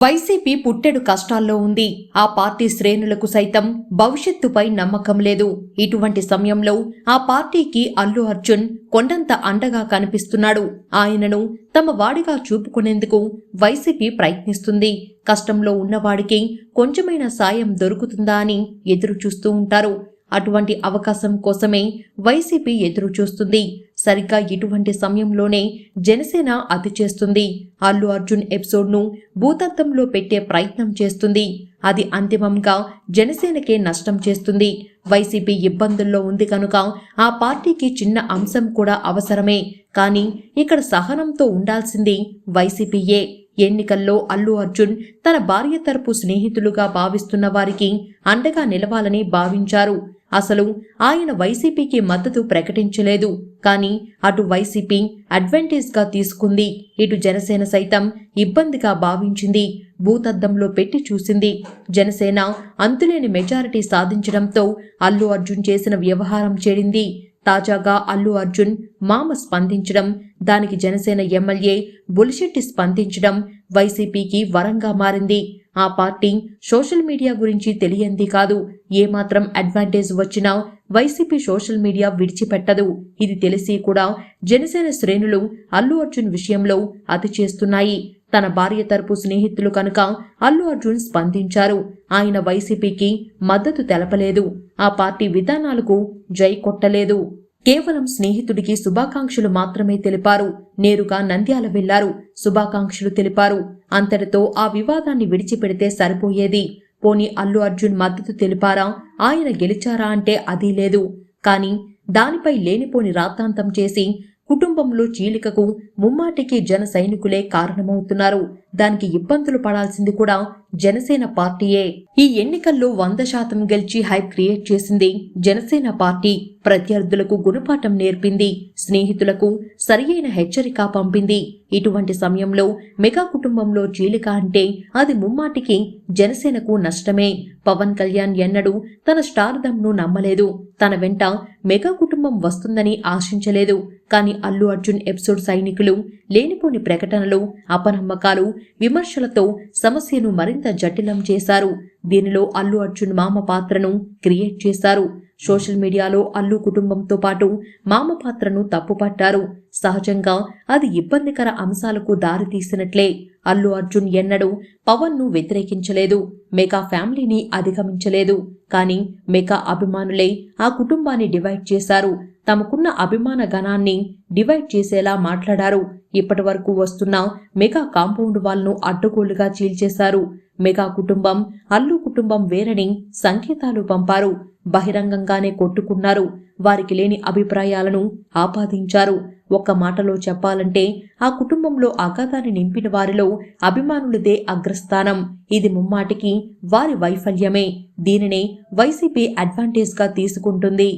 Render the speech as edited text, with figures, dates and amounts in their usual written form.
YCP పుట్టెడు కష్టాల్లో ఉంది. ఆ పార్టీ శ్రేణులకు సైతం భవిష్యత్తుపై నమ్మకం లేదు. ఇటువంటి సమయంలో ఆ పార్టీకి అల్లు అర్జున్ కొండంత అండగా కనిపిస్తున్నాడు. ఆయనను తమ వాడిగా చూపుకునేందుకు వైసీపీ ప్రయత్నిస్తుంది. కష్టంలో ఉన్నవాడికి కొంచెమైనా సాయం దొరుకుతుందా అని ఎదురు చూస్తూ ఉంటారు. అటువంటి అవకాశం కోసమే వైసీపీ ఎదురు చూస్తుంది. సరిగ్గా ఇటువంటి సమయంలోనే జనసేన అతి చేస్తుంది. అల్లు అర్జున్ ఎపిసోడ్ను భూతత్వంలో పెట్టే ప్రయత్నం చేస్తుంది. అది అంతిమంగా జనసేనకే నష్టం చేస్తుంది. వైసీపీ ఇబ్బందుల్లో ఉంది కనుక ఆ పార్టీకి చిన్న అంశం కూడా అవసరమే. కానీ ఇక్కడ సహనంతో ఉండాల్సింది వైసీపీయే. ఎన్నికల్లో అల్లు అర్జున్ తన భార్య తరపు స్నేహితులుగా భావిస్తున్న వారికి అండగా నిలవాలని భావించారు. అసలు ఆయన వైసీపీకి మద్దతు ప్రకటించలేదు. కానీ అటు వైసీపీ అడ్వాంటేజ్గా తీసుకుంది. ఇటు జనసేన సైతం ఇబ్బందిగా భావించింది. భూతద్దంలో పెట్టి చూసింది. జనసేన అంతులేని మెజారిటీ సాధించడంతో అల్లు అర్జున్ చేసిన వ్యవహారం చెడింది. తాజాగా అల్లు అర్జున్ మామ స్పందించడం, దానికి జనసేన ఎమ్మెల్యే బొలిశెట్టి స్పందించడం వైసీపీకి వరంగా మారింది. ఆ పార్టీ సోషల్ మీడియా గురించి తెలియంది కాదు. ఏమాత్రం అడ్వాంటేజ్ వచ్చినా వైసీపీ సోషల్ మీడియా విడిచిపెట్టదు. ఇది తెలిసి కూడా జనసేన శ్రేణులు అల్లు అర్జున్ విషయంలో అతి చేస్తున్నాయి. తన భార్య తరపు స్నేహితులు కనుక అల్లు అర్జున్ స్పందించారు. ఆయన వైసీపీకి మద్దతు తెలపలేదు. ఆ పార్టీ విధానాలకు జై కొట్టలేదు. కేవలం స్నేహితుడికి శుభాకాంక్షలు మాత్రమే తెలిపారు. నేరుగా నంద్యాల వెళ్లారు. శుభాకాంక్షలు తెలిపారు. అంతటితో ఆ వివాదాన్ని విడిచిపెడితే సరిపోయేది. పోనీ అల్లు అర్జున్ మద్దతు తెలిపారా, ఆయన గెలిచారా అంటే అదీ లేదు. కానీ దానిపై లేనిపోని రాద్ధాంతం చేసి కుటుంబంలో చీలికకు ముమ్మాటికి జన సైనికులే కారణమవుతున్నారు. దానికి ఇబ్బందులు పడాల్సింది కూడా జనసేన పార్టీయే. ఈ ఎన్నికల్లో 100% గెలిచి హైప్ క్రియేట్ చేసింది జనసేన పార్టీ. ప్రత్యర్థులకు గుణపాఠం నేర్పింది. స్నేహితులకు సరియైన హెచ్చరిక పంపింది. ఇటువంటి సమయంలో మెగా కుటుంబంలో చీలిక అంటే అది ముమ్మాటికి జనసేనకు నష్టమే. పవన్ కళ్యాణ్ ఎన్నడూ తన స్టార్డమ్ను నమ్మలేదు. తన వెంట మెగా కుటుంబం వస్తుందని ఆశించలేదు. కానీ అల్లు అర్జున్ ఎపిసోడ్ సైనికులు లేనిపోని ప్రకటనలు, అపనమ్మకాలు, విమర్శలతో సమస్యను మరింత జటిలం చేశారు. దీనిలో అల్లు అర్జున్ మామ పాత్రను క్రియేట్ చేశారు. సోషల్ మీడియాలో అల్లు కుటుంబంతో పాటు మామ పాత్రను తప్పుపట్టారు. సహజంగా అది ఇబ్బందికర అంశాలకు దారితీసినట్లే. అల్లు అర్జున్ ఎన్నడూ పవన్ను వ్యతిరేకించలేదు. మెగా ఫ్యామిలీని అధిగమించలేదు. కానీ మెగా అభిమానులే ఆ కుటుంబాన్ని డివైడ్ చేశారు. తమకున్న అభిమాన గణాన్ని డివైడ్ చేసేలా మాట్లాడారు. ఇప్పటి వరకు వస్తున్న మెగా కాంపౌండ్ వాల్ను అడ్డగోలుగా చీల్చేశారు. మెగా కుటుంబం, అల్లు కుటుంబం వేరని సంకేతాలు పంపారు. బహిరంగంగానే కొట్టుకున్నారు. వారికి లేని అభిప్రాయాలను ఆపాదించారు. ఒక్క మాటలో చెప్పాలంటే ఆ కుటుంబంలో అగాధాన్ని నింపిన వారిలో అభిమానులదే అగ్రస్థానం. ఇది ముమ్మాటికి వారి వైఫల్యమే. దీనినే వైసీపీ అడ్వాంటేజ్గా తీసుకుంటుంది.